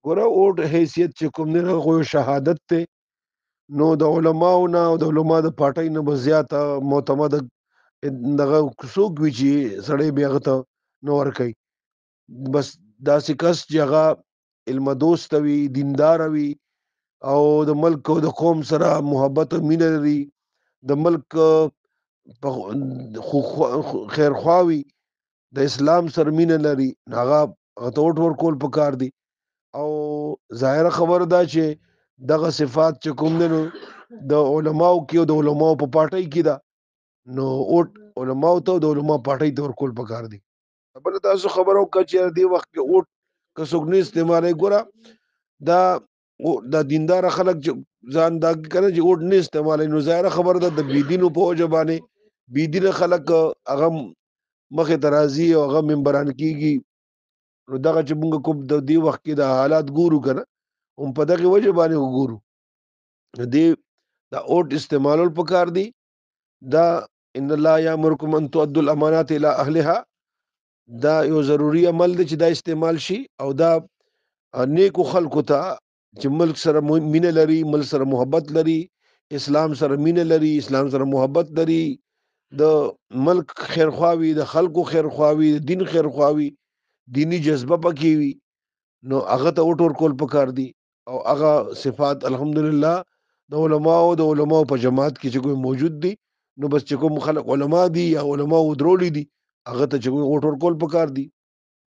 ګوره اوټ حیثیت چې کوم دی هغه خو یو شهادت دی. نو د علماو نه او د علما د پارټۍ نه به زیاته معتمده دغه څوک وي چې سړی بیا هغه ته نه ورکوي. بس داسې کس چې هغه علم دوسته وي، دینداره وي او د ملک او د قوم سره محبت او مینه لري، د ملک خیرخوا وي، د اسلام سره مینه لري، هغه ته ووټ ورکول پکار دي. او ظاهره خبره ده چې دغه صفات چې کوم دی نو د علماو کې او د علماو په پارټۍ کې ده، نو ووټ علماو ته او د علماو پارټۍ ته ورکول پکار دي. بله تاسو خبره وکړه چې دې وخت کې ووټ که څوک نه استعمالوي. ګوره دا دینداره خلک چې ځان دا کنه چې ووټ نه استعمالوي، نو ظاهره خبره ده د بېدینو په وجه باندې بېدینه خلک هغه مخې ته راځي او هغه ممبران کېږي. نو دغه چې مونږ کوم د دې وخت کې د حالات ګورو که نه، هم په دغې وجه باندې وګورو. دې دا ووټ استعمالول پکار دي. دا ان الله یامرکم ان تؤدوا الامانات الى اهلها، دا یو ضروري عمل دی چې دا استعمال شي. او دا نیکو خلکو ته چې ملک سره مینه لري، ملک سره محبت لري، اسلام سره مینه لري، اسلام سره محبت لري، د ملک خیرخواوي، د خلکو خیرخواوي، د دین خیرخواوي، دینی جذبه پکې وي، نو هغه ته ووټ ورکول پکار دي. او هغه صفات الحمدلله د علماو په جماعت کې چې کوم موجود دي، نو بس چې کوم خلک علما دي یا علما ودرولي دي، هغه ته چې ووټ ورکول پکار دي.